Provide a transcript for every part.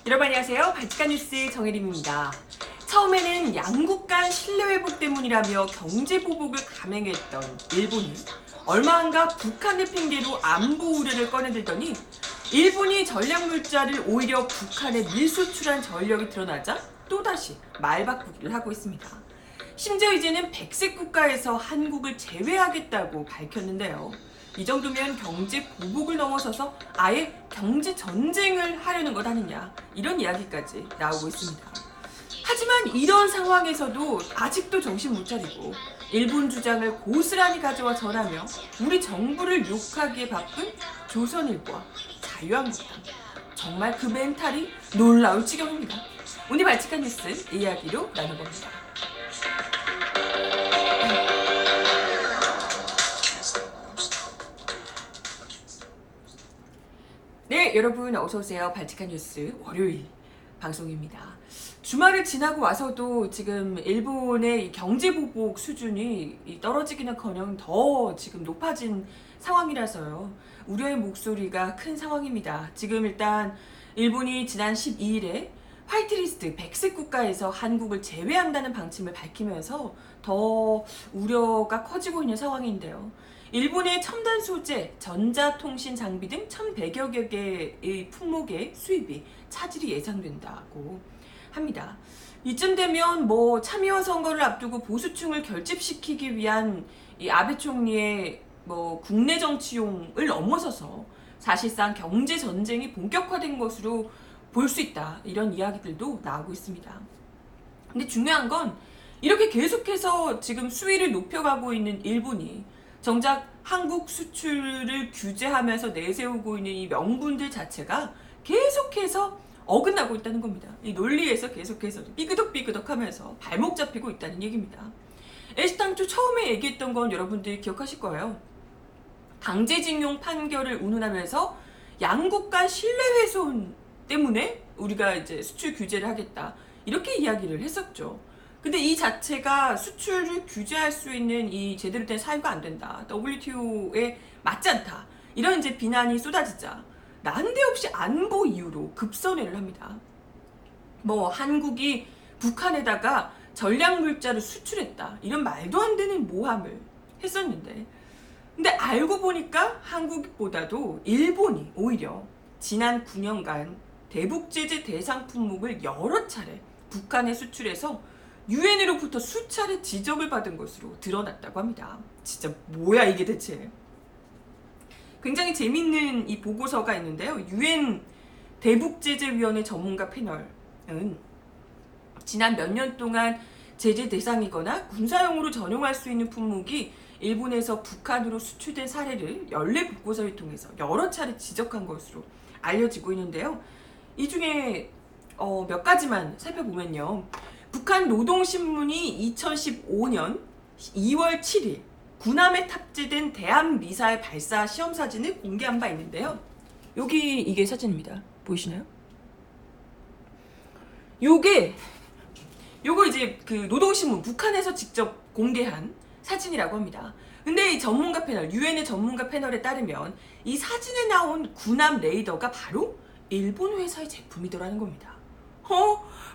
여러분 안녕하세요. 발칙한 뉴스 정혜림입니다. 처음에는 양국 간 신뢰회복 때문이라며 경제보복을 감행했던 일본이 얼마 안가 북한의 핑계로 안보 우려를 꺼내들더니 일본이 전략물자를 오히려 북한에 밀수출한 전력이 드러나자 또다시 말바꾸기를 하고 있습니다. 심지어 이제는 백색 국가에서 한국을 제외하겠다고 밝혔는데요. 이 정도면 경제 보복을 넘어서서 아예 경제 전쟁을 하려는 것 아니냐, 이런 이야기까지 나오고 있습니다. 하지만 이런 상황에서도 아직도 정신 못 차리고 일본 주장을 고스란히 가져와 전하며 우리 정부를 욕하기에 바쁜 조선일보와 자유한국당, 정말 그 멘탈이 놀라울 지경입니다. 오늘 발칙한 뉴스 이야기로 나눠봅니다. 네, 여러분 어서오세요. 발칙한 뉴스 월요일 방송입니다. 주말을 지나고 와서도 지금 일본의 경제보복 수준이 떨어지기는커녕 더 지금 높아진 상황이라서요. 우려의 목소리가 큰 상황입니다. 지금 일단 일본이 지난 12일에 화이트리스트 백색 국가에서 한국을 제외한다는 방침을 밝히면서 더 우려가 커지고 있는 상황인데요. 일본의 첨단 소재, 전자통신 장비 등 1,100여 개의 품목의 수입이 차질이 예상된다고 합니다. 이쯤 되면 참의원 선거를 앞두고 보수층을 결집시키기 위한 이 아베 총리의 국내 정치용을 넘어서서 사실상 경제 전쟁이 본격화된 것으로 볼 수 있다, 이런 이야기들도 나오고 있습니다. 근데 중요한 건 이렇게 계속해서 지금 수위를 높여가고 있는 일본이 정작 한국 수출을 규제하면서 내세우고 있는 이 명분들 자체가 계속해서 어긋나고 있다는 겁니다. 이 논리에서 계속해서 삐그덕삐그덕 하면서 발목 잡히고 있다는 얘기입니다. 애시당초 처음에 얘기했던 건 여러분들이 기억하실 거예요. 강제징용 판결을 운운하면서 양국 간 신뢰훼손 때문에 우리가 이제 수출 규제를 하겠다, 이렇게 이야기를 했었죠. 근데 이 자체가 수출을 규제할 수 있는 이 제대로 된 사유가 안 된다, WTO에 맞지 않다, 이런 이제 비난이 쏟아지자 난데없이 안보 이유로 급선회를 합니다. 한국이 북한에다가 전략물자를 수출했다, 이런 말도 안 되는 모함을 했었는데, 근데 알고 보니까 한국보다도 일본이 오히려 지난 9년간 대북 제재 대상 품목을 여러 차례 북한에 수출해서 유엔으로부터 수차례 지적을 받은 것으로 드러났다고 합니다. 진짜 뭐야 이게 대체. 굉장히 재밌는 이 보고서가 있는데요. 유엔 대북제재위원회 전문가 패널은 지난 몇 년 동안 제재 대상이거나 군사용으로 전용할 수 있는 품목이 일본에서 북한으로 수출된 사례를 연례 보고서를 통해서 여러 차례 지적한 것으로 알려지고 있는데요. 이 중에 몇 가지만 살펴보면요. 북한 노동신문이 2015년 2월 7일 군함에 탑재된 대한미사일 발사 시험 사진을 공개한 바 있는데요. 이게 사진입니다. 보이시나요? 요거 이제 그 노동신문 북한에서 직접 공개한 사진이라고 합니다. 근데 이 전문가 패널, 유엔의 전문가 패널에 따르면 이 사진에 나온 군함 레이더가 바로 일본 회사의 제품이더라는 겁니다.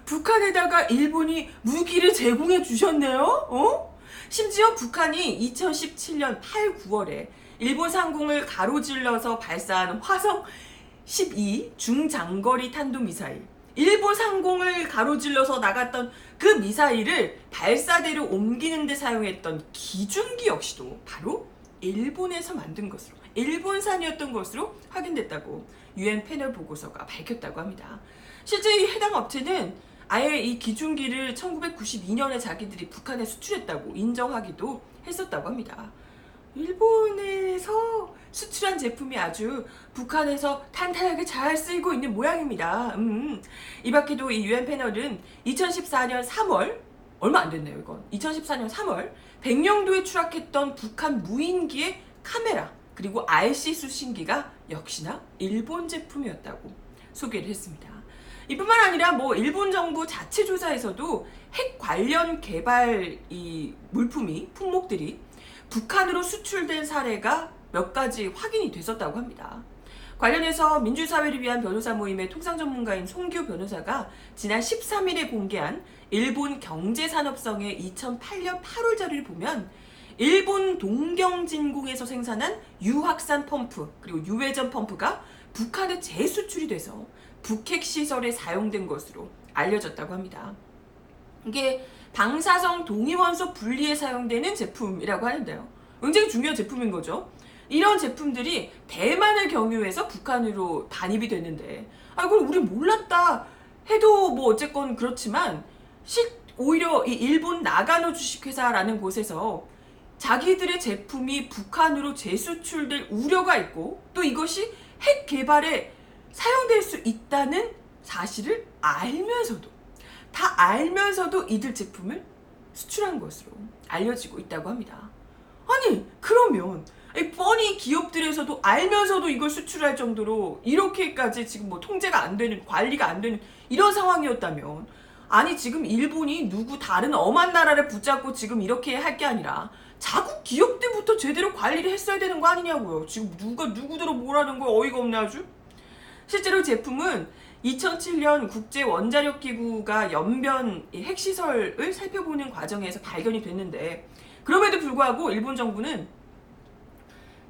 북한에다가 일본이 무기를 제공해 주셨네요? 심지어 북한이 2017년 8, 9월에 일본 상공을 가로질러서 발사한 화성 12 중장거리 탄도미사일, 일본 상공을 가로질러서 나갔던 그 미사일을 발사대로 옮기는 데 사용했던 기중기 역시도 바로 일본에서 만든 것으로, 일본산이었던 것으로 확인됐다고 유엔 패널 보고서가 밝혔다고 합니다. 실제 이 해당 업체는 아예 이 기중기를 1992년에 자기들이 북한에 수출했다고 인정하기도 했었다고 합니다. 일본에서 수출한 제품이 아주 북한에서 탄탄하게 잘 쓰이고 있는 모양입니다. 이 밖에도 이 유엔 패널은 2014년 3월, 얼마 안 됐네요 이건, 2014년 3월 백령도에 추락했던 북한 무인기의 카메라 그리고 RC 수신기가 역시나 일본 제품이었다고 소개를 했습니다. 이뿐만 아니라 일본 정부 자체 조사에서도 핵 관련 개발 이 물품이, 품목들이 북한으로 수출된 사례가 몇 가지 확인이 됐었다고 합니다. 관련해서 민주사회를 위한 변호사 모임의 통상 전문가인 송규 변호사가 지난 13일에 공개한 일본 경제산업성의 2008년 8월 자료를 보면 일본 동경진공에서 생산한 유확산 펌프 그리고 유회전 펌프가 북한에 재수출이 돼서 북핵시설에 사용된 것으로 알려졌다고 합니다. 이게 방사성 동위원소 분리에 사용되는 제품이라고 하는데요. 굉장히 중요한 제품인 거죠. 이런 제품들이 대만을 경유해서 북한으로 반입이 됐는데 그걸 우리 몰랐다 해도 뭐 어쨌건 그렇지만 오히려 이 일본 나가노 주식회사라는 곳에서 자기들의 제품이 북한으로 재수출될 우려가 있고 또 이것이 핵 개발에 사용될 수 있다는 사실을 알면서도 이들 제품을 수출한 것으로 알려지고 있다고 합니다. 아니 그러면 뻔히 기업들에서도 알면서도 이걸 수출할 정도로 이렇게까지 지금 뭐 통제가 안 되는 관리가 안 되는 이런 상황이었다면 아니 지금 일본이 누구 다른 엄한 나라를 붙잡고 지금 이렇게 할 게 아니라 자국 기업 때부터 제대로 관리를 했어야 되는 거 아니냐고요. 지금 누가 누구더러 뭐라는 거야. 어이가 없네 아주. 실제로 제품은 2007년 국제원자력기구가 연변 핵시설을 살펴보는 과정에서 발견이 됐는데 그럼에도 불구하고 일본 정부는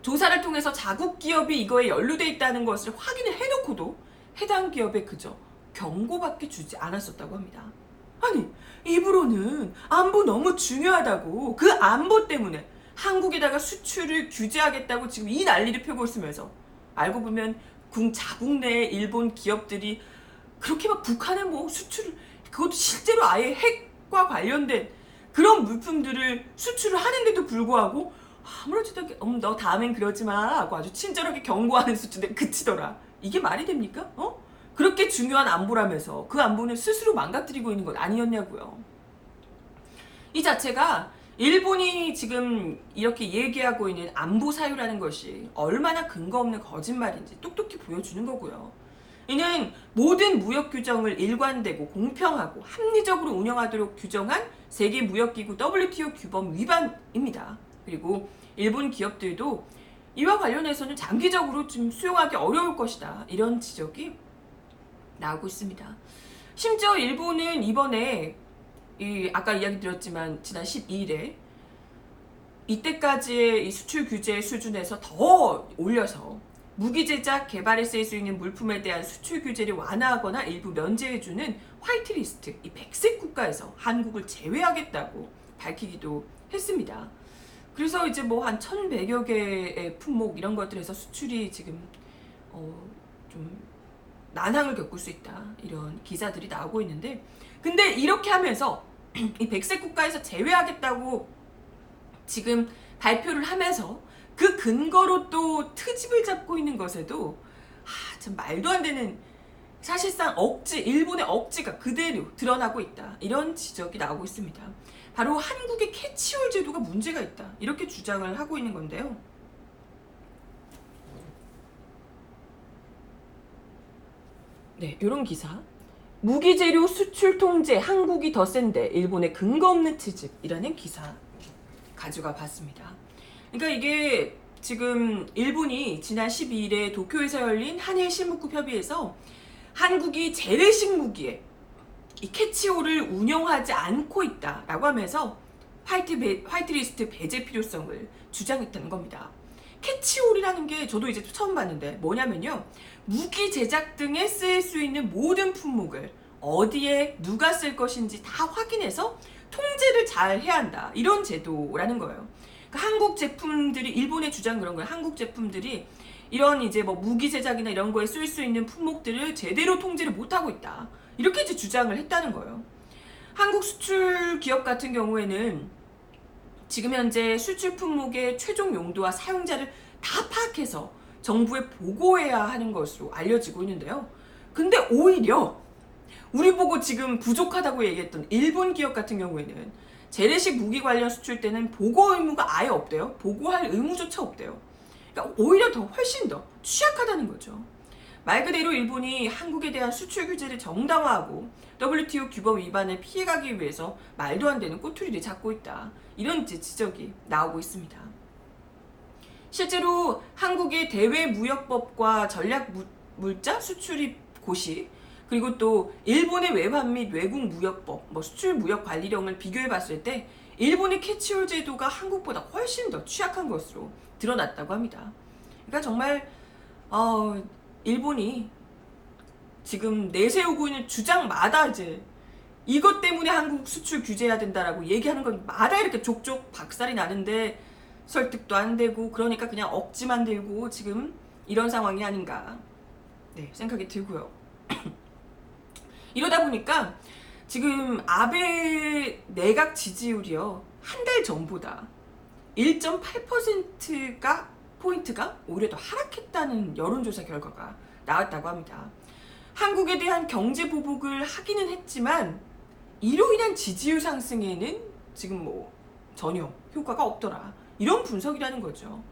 조사를 통해서 자국 기업이 이거에 연루돼 있다는 것을 확인을 해놓고도 해당 기업에 그저 경고밖에 주지 않았었다고 합니다. 아니 입으로는 안보 너무 중요하다고 그 안보 때문에 한국에다가 수출을 규제하겠다고 지금 이 난리를 펴고 있으면서 알고 보면 자국 내 일본 기업들이 그렇게 막 북한에 뭐 수출을 그것도 실제로 아예 핵과 관련된 그런 물품들을 수출을 하는데도 불구하고 아무렇지도 않게 너 다음엔 그러지 마 하고 아주 친절하게 경고하는 수준에 그치더라. 이게 말이 됩니까? 그렇게 중요한 안보라면서 그 안보는 스스로 망가뜨리고 있는 것 아니었냐고요. 이 자체가 일본이 지금 이렇게 얘기하고 있는 안보 사유라는 것이 얼마나 근거 없는 거짓말인지 똑똑히 보여주는 거고요. 이는 모든 무역 규정을 일관되고 공평하고 합리적으로 운영하도록 규정한 세계무역기구 WTO 규범 위반입니다. 그리고 일본 기업들도 이와 관련해서는 장기적으로 좀 수용하기 어려울 것이다. 이런 지적이 나오고 있습니다. 심지어 일본은 이번에 아까 이야기 드렸지만 지난 12일에 이때까지의 이 수출 규제 수준에서 더 올려서 무기 제작, 개발에 쓰일 수 있는 물품에 대한 수출 규제를 완화하거나 일부 면제해주는 화이트리스트, 이 백색 국가에서 한국을 제외하겠다고 밝히기도 했습니다. 그래서 이제 뭐 한 1,100여 개의 품목 이런 것들에서 수출이 지금 좀 난항을 겪을 수 있다. 이런 기사들이 나오고 있는데 근데 이렇게 하면서 이 백색 국가에서 제외하겠다고 지금 발표를 하면서 그 근거로 또 트집을 잡고 있는 것에도 참 말도 안 되는 사실상 일본의 억지가 그대로 드러나고 있다. 이런 지적이 나오고 있습니다. 바로 한국의 캐치홀 제도가 문제가 있다. 이렇게 주장을 하고 있는 건데요. 네, 이런 기사. 무기재료 수출 통제 한국이 더 센데 일본의 근거 없는 트집이라는 기사 가져가 봤습니다. 그러니까 이게 지금 일본이 지난 12일에 도쿄에서 열린 한일 실무급 협의에서 한국이 재래식 무기에 이 캐치홀을 운영하지 않고 있다라고 하면서 화이트리스트 배제 필요성을 주장했다는 겁니다. 캐치홀이라는 게 저도 이제 처음 봤는데 뭐냐면요. 무기 제작 등에 쓰일 수 있는 모든 품목을 어디에 누가 쓸 것인지 다 확인해서 통제를 잘 해야 한다. 이런 제도라는 거예요. 그러니까 한국 제품들이 일본의 주장 그런 거예요. 한국 제품들이 이런 이제 뭐 무기 제작이나 이런 거에 쓸 수 있는 품목들을 제대로 통제를 못 하고 있다. 이렇게 이제 주장을 했다는 거예요. 한국 수출 기업 같은 경우에는 지금 현재 수출 품목의 최종 용도와 사용자를 다 파악해서 정부에 보고해야 하는 것으로 알려지고 있는데요. 근데 오히려 우리 보고 지금 부족하다고 얘기했던 일본 기업 같은 경우에는 재래식 무기 관련 수출 때는 보고 의무가 아예 없대요. 보고할 의무조차 없대요. 그러니까 오히려 훨씬 더 취약하다는 거죠. 말 그대로 일본이 한국에 대한 수출 규제를 정당화하고 WTO 규범 위반을 피해가기 위해서 말도 안 되는 꼬투리를 잡고 있다. 이런 지적이 나오고 있습니다. 실제로 한국의 대외무역법과 전략물자 수출입 고시, 그리고 또 일본의 외환 및 외국 무역법, 수출 무역 관리령을 비교해 봤을 때 일본의 캐치홀 제도가 한국보다 훨씬 더 취약한 것으로 드러났다고 합니다. 그러니까 정말 일본이 지금 내세우고 있는 주장마다 이제 이것 때문에 한국 수출 규제해야 된다라고 얘기하는 것마다 이렇게 족족 박살이 나는데 설득도 안 되고, 그러니까 그냥 억지만 들고 지금 이런 상황이 아닌가 생각이 들고요. 이러다 보니까 지금 아베 내각 지지율이요, 한 달 전보다 1.8%가 포인트가 오히려 더 하락했다는 여론조사 결과가 나왔다고 합니다. 한국에 대한 경제 보복을 하기는 했지만 이로 인한 지지율 상승에는 지금 전혀 효과가 없더라, 이런 분석이라는 거죠.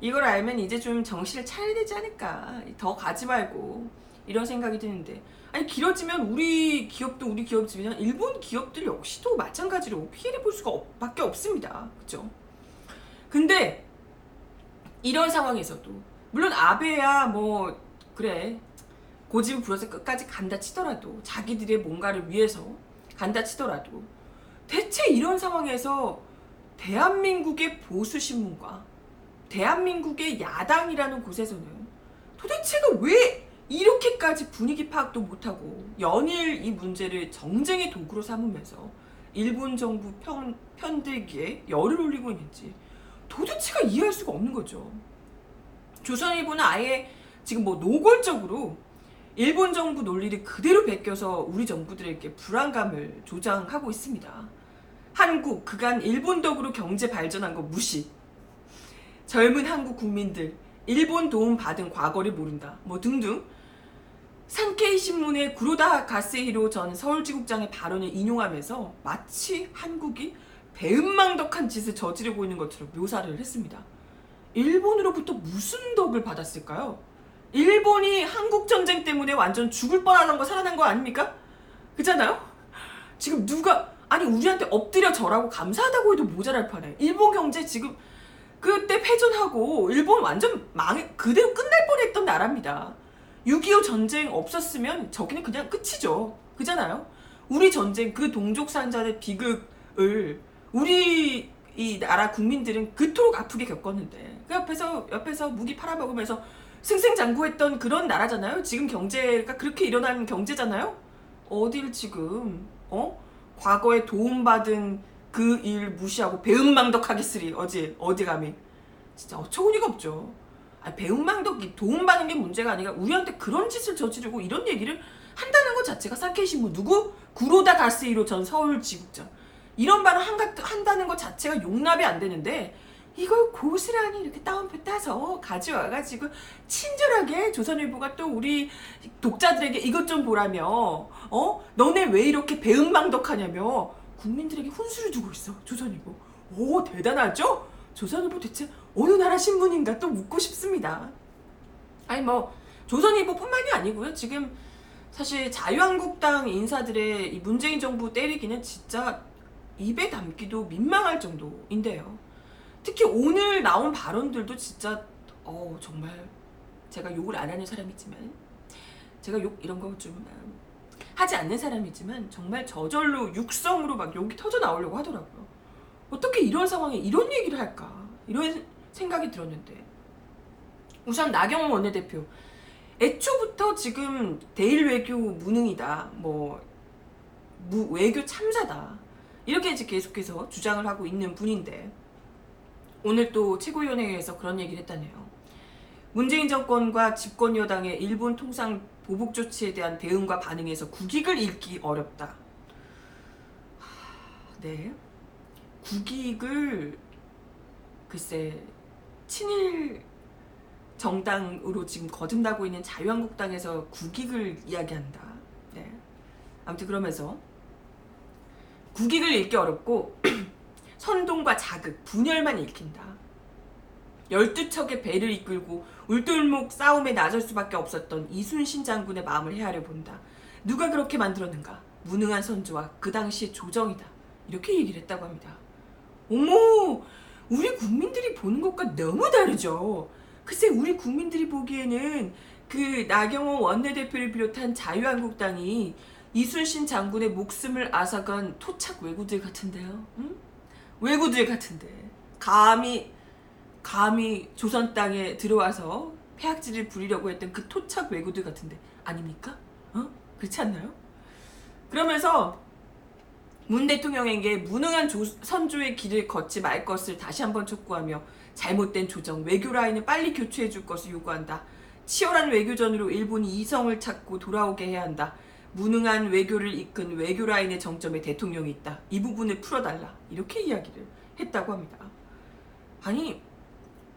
이걸 알면 이제 좀 정신을 차려야 되지 않을까, 더 가지 말고, 이런 생각이 드는데, 아니 길어지면 우리 기업도 우리 기업이지만 일본 기업들 역시도 마찬가지로 피해를 볼 수가 밖에 없습니다. 그죠? 근데 이런 상황에서도 물론 아베야 그래 고집을 부려서 끝까지 간다 치더라도, 자기들의 뭔가를 위해서 간다 치더라도, 대체 이런 상황에서 대한민국의 보수신문과 대한민국의 야당이라는 곳에서는 도대체가 왜 이렇게까지 분위기 파악도 못하고 연일 이 문제를 정쟁의 도구로 삼으면서 일본 정부 편들기에 열을 올리고 있는지 도대체가 이해할 수가 없는 거죠. 조선일보는 아예 지금 노골적으로 일본 정부 논리를 그대로 베껴서 우리 정부들에게 불안감을 조장하고 있습니다. 한국 그간 일본 덕으로 경제 발전한 거 무시, 젊은 한국 국민들 일본 도움 받은 과거를 모른다, 등등 산케이 신문의 구로다 가스히로 전 서울지국장의 발언을 인용하면서 마치 한국이 배은망덕한 짓을 저지르고 있는 것처럼 묘사를 했습니다. 일본으로부터 무슨 덕을 받았을까요? 일본이 한국 전쟁 때문에 완전 죽을 뻔하던 거 살아난 거 아닙니까? 그잖아요? 지금 우리한테 엎드려 절하고 감사하다고 해도 모자랄 판에 일본 경제 지금 그때 패전하고 일본 완전 그대로 끝날 뻔했던 나라입니다. 6.25 전쟁 없었으면 저기는 그냥 끝이죠. 그잖아요? 우리 전쟁 그 동족산자의 비극을 우리 이 나라 국민들은 그토록 아프게 겪었는데 그 옆에서 무기 팔아먹으면서 승승장구했던 그런 나라잖아요. 지금 경제가 그렇게 일어난 경제잖아요. 어딜 지금 과거에 도움받은 그 일 무시하고 배은망덕하겠으리 어디 감히. 진짜 어처구니가 없죠. 배은망덕이 도움받는 게 문제가 아니라 우리한테 그런 짓을 저지르고 이런 얘기를 한다는 것 자체가 산케이 신문 누구? 구로다 다스히로 전 서울지국장 이런 말을 한다는 것 자체가 용납이 안 되는데, 이걸 고스란히 이렇게 따옴표 따서 가져와가지고 친절하게 조선일보가 또 우리 독자들에게 이것 좀 보라며 너네 왜 이렇게 배은망덕하냐며 국민들에게 훈수를 두고 있어 조선일보. 오, 대단하죠? 조선일보 대체 어느 나라 신문인가 또 묻고 싶습니다. 아니 조선일보뿐만이 아니고요. 지금 사실 자유한국당 인사들의 이 문재인 정부 때리기는 진짜 입에 담기도 민망할 정도인데요. 특히 오늘 나온 발언들도 진짜 정말 제가 욕을 안 하는 사람이지만, 제가 욕 이런 거 좀 하지 않는 사람이지만 정말 저절로 육성으로 막 욕이 터져 나오려고 하더라고요. 어떻게 이런 상황에 이런 얘기를 할까, 이런 생각이 들었는데, 우선 나경원 원내대표 애초부터 지금 대일 외교 무능이다, 외교 참사다, 이렇게 이제 계속해서 주장을 하고 있는 분인데, 오늘 또 최고위원회에서 그런 얘기를 했다네요. 문재인 정권과 집권 여당의 일본 통상 보복 조치에 대한 대응과 반응에서 국익을 읽기 어렵다. 네, 국익을 글쎄 친일 정당으로 지금 거듭나고 있는 자유한국당에서 국익을 이야기한다. 네, 아무튼 그러면서 국익을 읽기 어렵고 선동과 자극, 분열만 읽힌다. 12척의 배를 이끌고 울돌목 싸움에 나설 수밖에 없었던 이순신 장군의 마음을 헤아려 본다. 누가 그렇게 만들었는가? 무능한 선조와 그 당시의 조정이다. 이렇게 얘기를 했다고 합니다. 어머! 우리 국민들이 보는 것과 너무 다르죠. 글쎄 우리 국민들이 보기에는 그 나경원 원내대표를 비롯한 자유한국당이 이순신 장군의 목숨을 앗아간 토착 왜구들 같은데요. 응? 왜구들 같은데 감히 조선 땅에 들어와서 폐악질을 부리려고 했던 그 토착 왜구들 같은데 아닙니까? 그렇지 않나요? 그러면서 문 대통령에게 무능한 선조의 길을 걷지 말 것을 다시 한번 촉구하며 잘못된 조정, 외교 라인을 빨리 교체해 줄 것을 요구한다. 치열한 외교전으로 일본이 이성을 찾고 돌아오게 해야 한다. 무능한 외교를 이끈 외교 라인의 정점에 대통령이 있다. 이 부분을 풀어달라. 이렇게 이야기를 했다고 합니다. 아니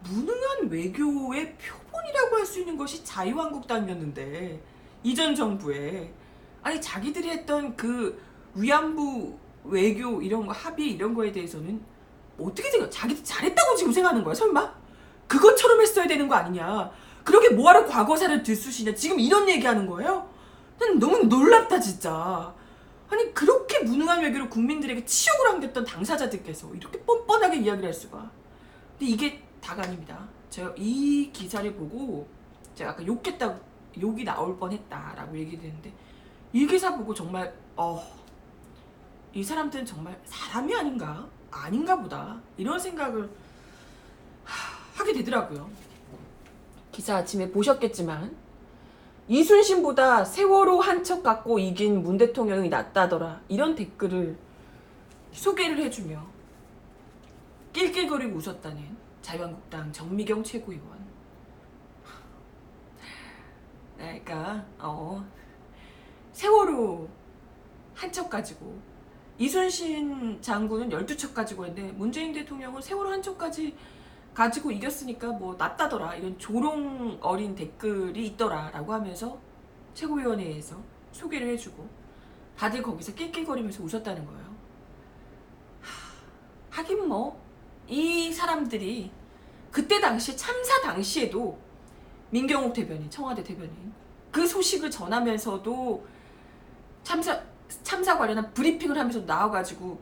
무능한 외교의 표본이라고 할 수 있는 것이 자유한국당이었는데 이전 정부에 아니 자기들이 했던 그 위안부 외교 이런 거 합의 이런 거에 대해서는 어떻게 생각? 자기들 잘했다고 지금 생각하는 거야 설마? 그것처럼 했어야 되는 거 아니냐? 그렇게 뭐하러 과거사를 들쑤시냐? 지금 이런 얘기하는 거예요? 난 너무 놀랍다 진짜. 아니 그렇게 무능한 외교로 국민들에게 치욕을 안겼던 당사자들께서 이렇게 뻔뻔하게 이야기를 할 수가. 근데 이게 다가 아닙니다. 제가 이 기사를 보고 제가 아까 욕이 나올 뻔했다라고 얘기를 했는데 이 기사 보고 정말 이 사람들은 정말 사람이 아닌가 보다 이런 생각을 하게 되더라고요. 기사 아침에 보셨겠지만 이순신보다 세월호 한 척 갖고 이긴 문 대통령이 낫다더라 이런 댓글을 소개를 해주며 낄낄거리고 웃었다는 자유한국당 정미경 최고위원. 그러니까 세월호 한 척 가지고 이순신 장군은 12척 가지고 했는데 문재인 대통령은 세월호 한 척까지 가지고 이겼으니까 뭐 낫다더라 이런 조롱 어린 댓글이 있더라 라고 하면서 최고위원회에서 소개를 해주고 다들 거기서 낄낄거리면서 웃었다는 거예요. 하긴 뭐 이 사람들이 그때 당시 참사 당시에도 민경욱 대변인 청와대 대변인 그 소식을 전하면서도 참사 관련한 브리핑을 하면서 나와가지고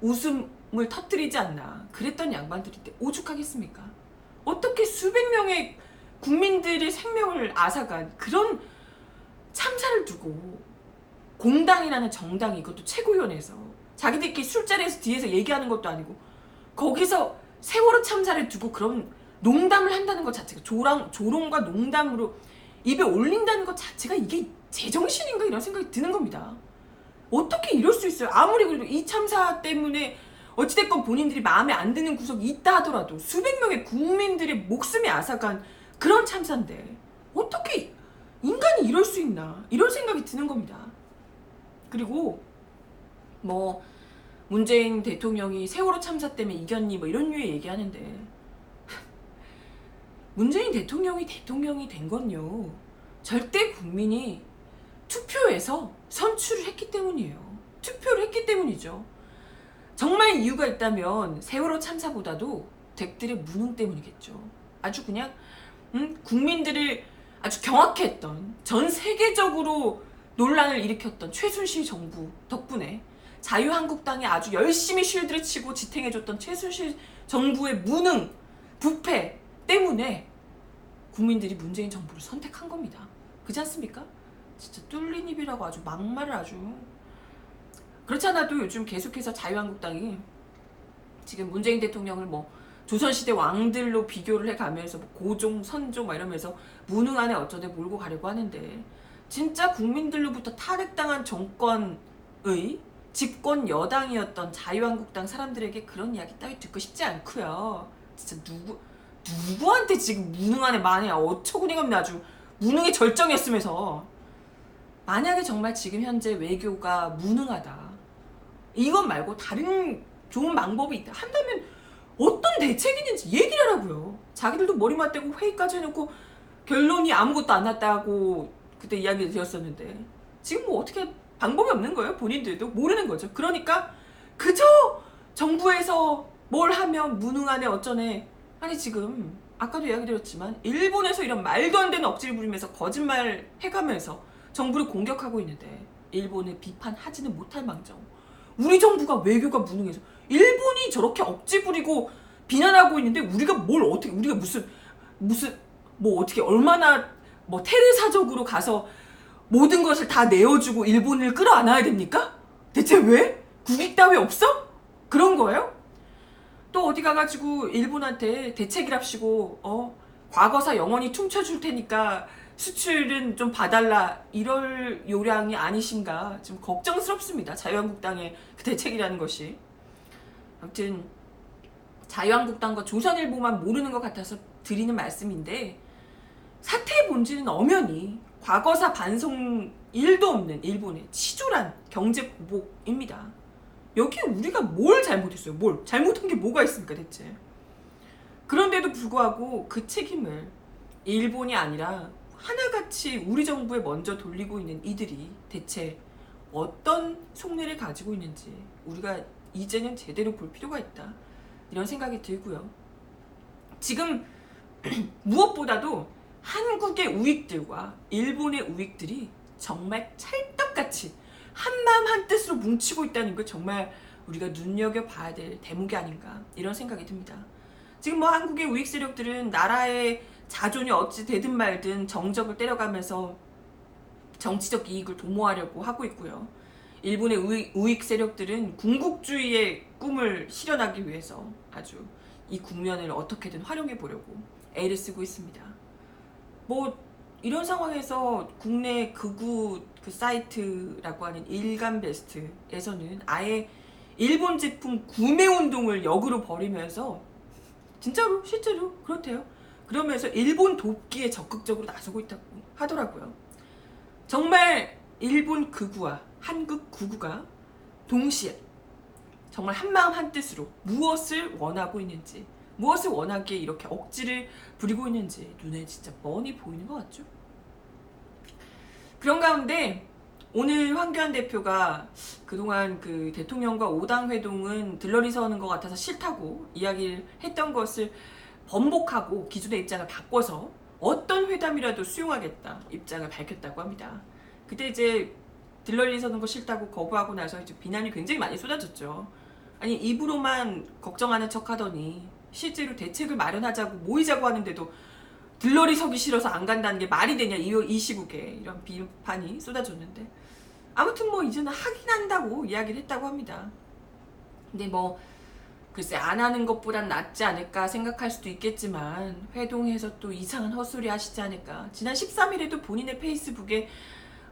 웃음을 터뜨리지 않나 그랬던 양반들인데 오죽하겠습니까? 어떻게 수백 명의 국민들의 생명을 앗아간 그런 참사를 두고 공당이라는 정당이 이것도 최고위원회에서 자기들끼리 술자리에서 뒤에서 얘기하는 것도 아니고 거기서 세월호 참사를 두고 그런 농담을 한다는 것 자체가 조롱과 농담으로 입에 올린다는 것 자체가 이게 제정신인가 이런 생각이 드는 겁니다. 어떻게 이럴 수 있어요? 아무리 그래도 이 참사 때문에 어찌됐건 본인들이 마음에 안 드는 구석이 있다 하더라도 수백 명의 국민들의 목숨이 앗아간 그런 참사인데 어떻게 인간이 이럴 수 있나 이런 생각이 드는 겁니다. 그리고 뭐 문재인 대통령이 세월호 참사 때문에 이겼니 뭐 이런 류의 얘기하는데 문재인 대통령이 된 건요 절대 국민이 투표해서 선출을 했기 때문이에요. 투표를 했기 때문이죠. 정말 이유가 있다면 세월호 참사보다도 댁들의 무능 때문이겠죠. 아주 그냥 국민들을 아주 경악해 했던 전 세계적으로 논란을 일으켰던 최순실 정부 덕분에 자유한국당이 아주 열심히 쉴드를 치고 지탱해줬던 최순실 정부의 무능, 부패 때문에 국민들이 문재인 정부를 선택한 겁니다. 그렇지 않습니까? 진짜 뚫린 입이라고 아주 막말을 아주. 그렇지 않아도 요즘 계속해서 자유한국당이 지금 문재인 대통령을 뭐 조선시대 왕들로 비교를 해가면서 뭐 고종, 선종 막 이러면서 무능 안에 어쩌대 몰고 가려고 하는데 진짜 국민들로부터 탈핵당한 정권의 집권 여당이었던 자유한국당 사람들에게 그런 이야기 따위 듣고 싶지 않고요. 진짜 누구한테 지금 무능 안에 만에 어처구니가 없네 아주 무능의 절정이었으면서 만약에 정말 지금 현재 외교가 무능하다 이것 말고 다른 좋은 방법이 있다 한다면 어떤 대책이 있는지 얘기를 하라고요. 자기들도 머리 맞대고 회의까지 해놓고 결론이 아무것도 안 났다고 그때 이야기를 드렸었는데 지금 뭐 어떻게 방법이 없는 거예요. 본인들도 모르는 거죠. 그러니까 그저 정부에서 뭘 하면 무능하네 어쩌네. 아니 지금 아까도 이야기 드렸지만 일본에서 이런 말도 안 되는 억지를 부리면서 거짓말 해가면서 정부를 공격하고 있는데 일본을 비판하지는 못할 망정 우리 정부가 외교가 무능해서 일본이 저렇게 억지 부리고 비난하고 있는데 우리가 뭘 어떻게 우리가 무슨 뭐 어떻게 얼마나 뭐 테레사적으로 가서 모든 것을 다 내어주고 일본을 끌어안아야 됩니까? 대체 왜? 국익 따위 없어? 그런 거예요? 또 어디 가가지고 일본한테 대책이랍시고 과거사 영원히 퉁쳐줄 테니까 수출은 좀 봐달라 이럴 요량이 아니신가 좀 걱정스럽습니다. 자유한국당의 그 대책이라는 것이. 아무튼 자유한국당과 조선일보만 모르는 것 같아서 드리는 말씀인데 사태의 본질은 엄연히 과거사 반성 일도 없는 일본의 치졸한 경제 보복입니다. 여기 우리가 뭘 잘못했어요? 뭘 잘못한 게 뭐가 있습니까 대체? 그런데도 불구하고 그 책임을 일본이 아니라 하나같이 우리 정부에 먼저 돌리고 있는 이들이 대체 어떤 속내를 가지고 있는지 우리가 이제는 제대로 볼 필요가 있다 이런 생각이 들고요. 지금 무엇보다도 한국의 우익들과 일본의 우익들이 정말 찰떡같이 한마음 한뜻으로 뭉치고 있다는 걸 정말 우리가 눈여겨봐야 될 대목이 아닌가 이런 생각이 듭니다. 지금 뭐 한국의 우익 세력들은 나라의 자존이 어찌 되든 말든 정적을 때려가면서 정치적 이익을 도모하려고 하고 있고요. 일본의 우익 세력들은 군국주의의 꿈을 실현하기 위해서 아주 이 국면을 어떻게든 활용해 보려고 애를 쓰고 있습니다. 뭐 이런 상황에서 국내 극우 그 사이트라고 하는 일간베스트에서는 아예 일본 제품 구매 운동을 역으로 벌이면서 진짜로 실제로 그렇대요. 그러면서 일본 돕기에 적극적으로 나서고 있다고 하더라고요. 정말 일본 극우와 한국 극우가 동시에 정말 한마음 한뜻으로 무엇을 원하고 있는지 무엇을 원하기에 이렇게 억지를 부리고 있는지 눈에 진짜 뻔히 보이는 것 같죠. 그런 가운데 오늘 황교안 대표가 그동안 그 대통령과 5당 회동은 들러리 서는 것 같아서 싫다고 이야기를 했던 것을 번복하고 기존의 입장을 바꿔서 어떤 회담이라도 수용하겠다 입장을 밝혔다고 합니다. 그때 이제 들러리 서는 거 싫다고 거부하고 나서 이제 비난이 굉장히 많이 쏟아졌죠. 아니 입으로만 걱정하는 척하더니 실제로 대책을 마련하자고 모이자고 하는데도 들러리 서기 싫어서 안 간다는 게 말이 되냐 이 시국에 이런 비판이 쏟아졌는데 아무튼 뭐 이제는 하긴 한다고 이야기를 했다고 합니다. 근데 뭐 글쎄 안 하는 것보단 낫지 않을까 생각할 수도 있겠지만 회동해서 또 이상한 헛소리 하시지 않을까. 지난 13일에도 본인의 페이스북에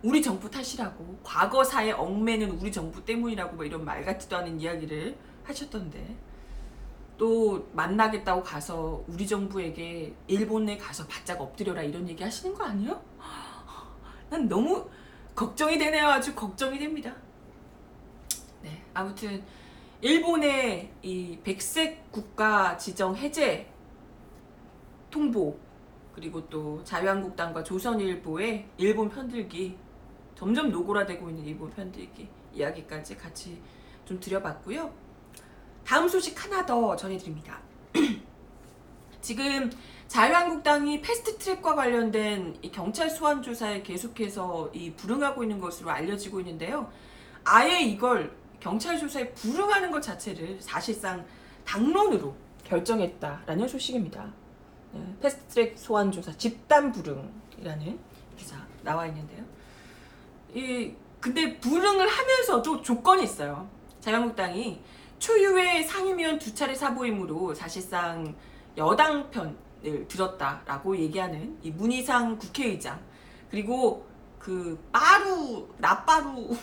우리 정부 탓이라고 과거사에 얽매는 우리 정부 때문이라고 뭐 이런 말 같지도 않은 이야기를 하셨던데 또 만나겠다고 가서 우리 정부에게 일본에 가서 바짝 엎드려라 이런 얘기 하시는 거 아니에요? 난 너무 걱정이 되네요. 아주 걱정이 됩니다. 네, 아무튼 일본의 이 백색 국가 지정 해제 통보 그리고 또 자유한국당과 조선일보의 일본 편들기 점점 노골화되고 있는 일본 편들기 이야기까지 같이 좀 드려봤고요. 다음 소식 하나 더 전해드립니다. 지금 자유한국당이 패스트트랙과 관련된 이 경찰 소환 조사에 계속해서 불응하고 있는 것으로 알려지고 있는데요. 아예 이걸 경찰 조사에 불응하는 것 자체를 사실상 당론으로 결정했다라는 소식입니다. 패스트트랙 소환 조사 집단 불응이라는 기사 나와 있는데요. 근데 불응을 하면서도 조건이 있어요. 자유한국당이 초유의 상임위원 2차례 사보임으로 사실상 여당 편을 들었다라고 얘기하는 이 문희상 국회의장 그리고 그 나빠루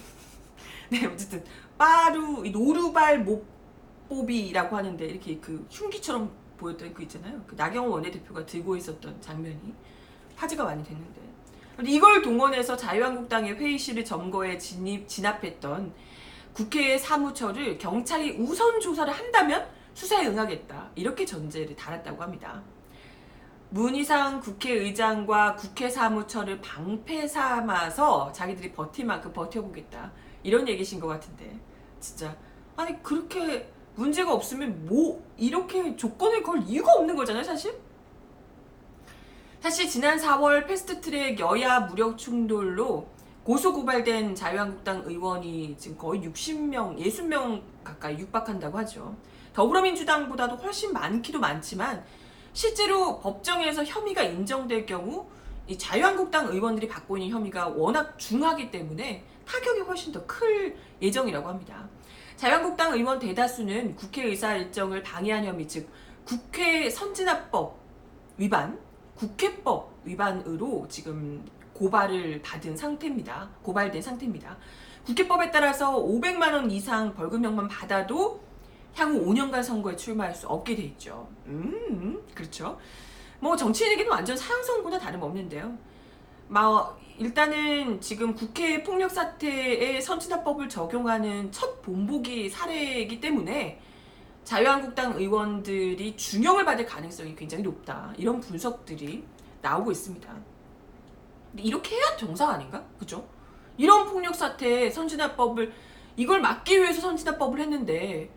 네 어쨌든 빠루 노루발 못보비라고 하는데 이렇게 그 흉기처럼 보였던 그 있잖아요. 그 나경원 원내대표가 들고 있었던 장면이 화제가 많이 됐는데 이걸 동원해서 자유한국당의 회의실을 점거해 진압했던 국회의 사무처를 경찰이 우선 조사를 한다면 수사에 응하겠다. 이렇게 전제를 달았다고 합니다. 문희상 국회의장과 국회 사무처를 방패 삼아서 자기들이 버틸 만큼 버텨보겠다. 이런 얘기신 것 같은데 진짜 아니 그렇게 문제가 없으면 뭐 이렇게 조건을 걸 이유가 없는 거잖아요 사실? 사실 지난 4월 패스트트랙 여야 무력 충돌로 고소고발된 자유한국당 의원이 지금 거의 60명, 60명 가까이 육박한다고 하죠. 더불어민주당보다도 훨씬 많기도 많지만 실제로 법정에서 혐의가 인정될 경우 이 자유한국당 의원들이 받고 있는 혐의가 워낙 중하기 때문에 타격이 훨씬 더 클 예정이라고 합니다. 자유한국당 의원 대다수는 국회의사 일정을 방해한 혐의, 즉 국회 선진화법 위반, 국회법 위반으로 지금 고발을 받은 상태입니다. 고발된 상태입니다. 국회법에 따라서 500만 원 이상 벌금형만 받아도 향후 5년간 선거에 출마할 수 없게 돼 있죠. 그렇죠. 뭐 정치인에게는 완전 사형 선고나 다름없는데요. 일단은 지금 국회 폭력 사태에 선진화법을 적용하는 첫 본보기 사례이기 때문에 자유한국당 의원들이 중형을 받을 가능성이 굉장히 높다. 이런 분석들이 나오고 있습니다. 근데 이렇게 해야 정상 아닌가? 그죠? 이런 폭력 사태에 선진화법을 이걸 막기 위해서 선진화법을 했는데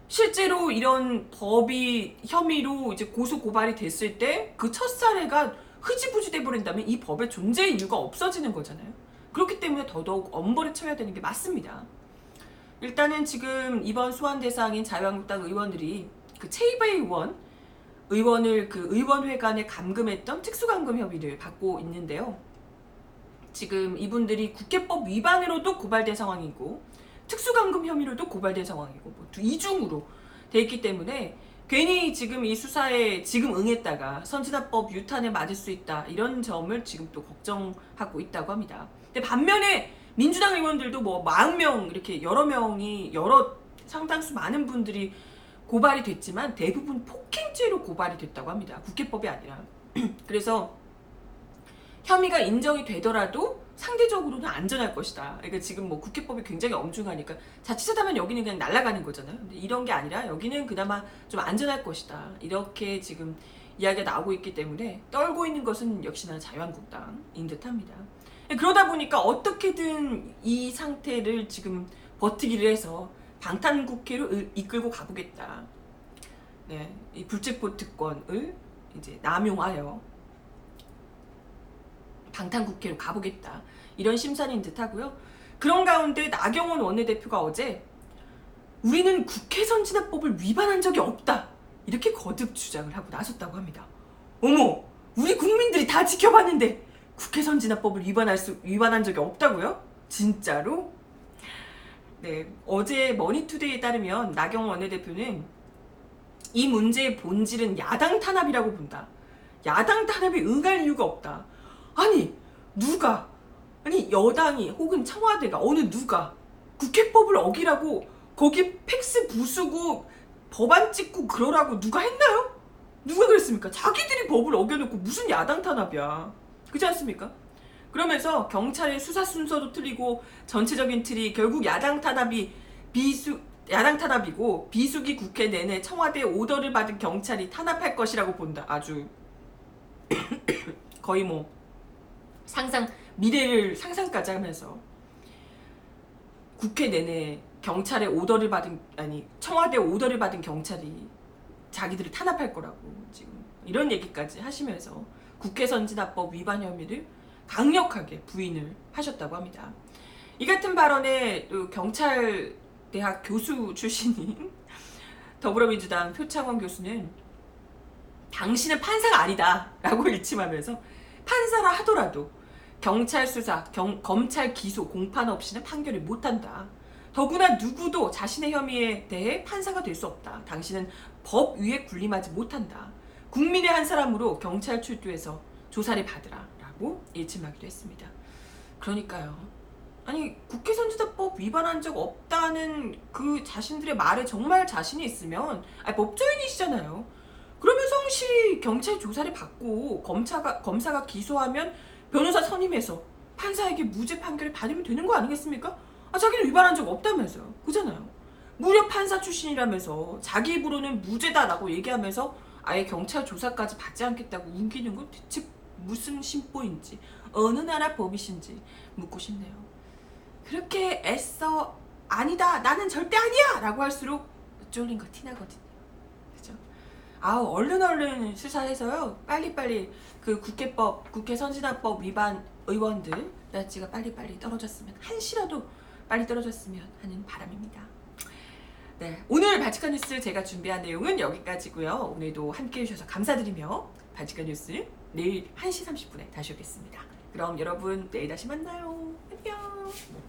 실제로 이런 법이 혐의로 이제 고소 고발이 됐을 때 그 첫 사례가 흐지부지 돼버린다면 이 법의 존재 이유가 없어지는 거잖아요. 그렇기 때문에 더더욱 엄벌에 처해야 되는 게 맞습니다. 일단은 지금 이번 소환 대상인 자유한국당 의원들이 그 최이배 의원을 그 의원회관에 감금했던 특수감금 혐의를 받고 있는데요. 지금 이분들이 국회법 위반으로도 고발된 상황이고 특수감금 혐의로도 고발된 상황이고 뭐 이중으로 돼 있기 때문에 괜히 지금 이 수사에 지금 응했다가 선진화법 유탄에 맞을 수 있다 이런 점을 지금 또 걱정하고 있다고 합니다. 근데 반면에 민주당 의원들도 뭐 40명 이렇게 여러 명이 상당수 많은 분들이 고발이 됐지만 대부분 폭행죄로 고발이 됐다고 합니다. 국회법이 아니라. 그래서 혐의가 인정이 되더라도 상대적으로는 안전할 것이다. 그러니까 지금 뭐 국회법이 굉장히 엄중하니까 자칫하다면 여기는 그냥 날아가는 거잖아요. 근데 이런 게 아니라 여기는 그나마 좀 안전할 것이다. 이렇게 지금 이야기가 나오고 있기 때문에 떨고 있는 것은 역시나 자유한국당인 듯합니다. 그러다 보니까 어떻게든 이 상태를 지금 버티기를 해서 방탄국회로 이끌고 가보겠다. 네, 이 불체포 특권을 이제 남용하여 방탄국회로 가보겠다. 이런 심산인 듯 하고요. 그런 가운데 나경원 원내대표가 어제 우리는 국회 선진화법을 위반한 적이 없다. 이렇게 거듭 주장을 하고 나섰다고 합니다. 어머! 우리 국민들이 다 지켜봤는데 국회 선진화법을 위반한 적이 없다고요? 진짜로? 네, 어제 머니투데이에 따르면 나경원 원내대표는 이 문제의 본질은 야당 탄압이라고 본다. 야당 탄압에 응할 이유가 없다. 아니 여당이 혹은 청와대가 어느 누가 국회법을 어기라고 거기 팩스 부수고 법안 찍고 그러라고 누가 했나요? 누가 그랬습니까? 자기들이 법을 어겨놓고 무슨 야당 탄압이야. 그렇지 않습니까? 그러면서 경찰의 수사 순서도 틀리고 전체적인 틀이 결국 야당 탄압이고 비수기 국회 내내 청와대 오더를 받은 경찰이 탄압할 것이라고 본다. 아주 거의 뭐 미래를 상상까지 하면서 국회 내내 청와대 오더를 받은 경찰이 자기들을 탄압할 거라고 지금 이런 얘기까지 하시면서 국회 선진화법 위반 혐의를 강력하게 부인을 하셨다고 합니다. 이 같은 발언에 또 경찰대학 교수 출신인 더불어민주당 표창원 교수는 당신은 판사가 아니다 라고 일침하면서 판사라 하더라도 경찰 수사, 검찰 기소, 공판 없이는 판결을 못한다. 더구나 누구도 자신의 혐의에 대해 판사가 될 수 없다. 당신은 법 위에 군림하지 못한다. 국민의 한 사람으로 경찰 출두해서 조사를 받으라 라고 일침하기도 했습니다. 그러니까요. 아니 국회 선진화법 위반한 적 없다는 그 자신들의 말에 정말 자신이 있으면 법조인이시잖아요. 그러면 성실히 경찰 조사를 받고 검사가 기소하면 변호사 선임해서 판사에게 무죄 판결을 받으면 되는 거 아니겠습니까? 자기는 위반한 적 없다면서요. 그잖아요. 무려 판사 출신이라면서 자기 입으로는 무죄다라고 얘기하면서 아예 경찰 조사까지 받지 않겠다고 우기는 건 대체 무슨 심보인지 어느 나라 법이신지 묻고 싶네요. 그렇게 애써 아니다 나는 절대 아니야 라고 할수록 쫄린 거 티나거든요. 그죠? 얼른 수사해서요 빨리빨리 그 국회 선진화법 위반 의원들 나치가 빨리빨리 떨어졌으면 한시라도 빨리 떨어졌으면 하는 바람입니다. 네, 오늘 발칙한 뉴스 제가 준비한 내용은 여기까지고요. 오늘도 함께해 주셔서 감사드리며 발칙한 뉴스 내일 1시 30분에 다시 오겠습니다. 그럼 여러분 내일 다시 만나요. 안녕.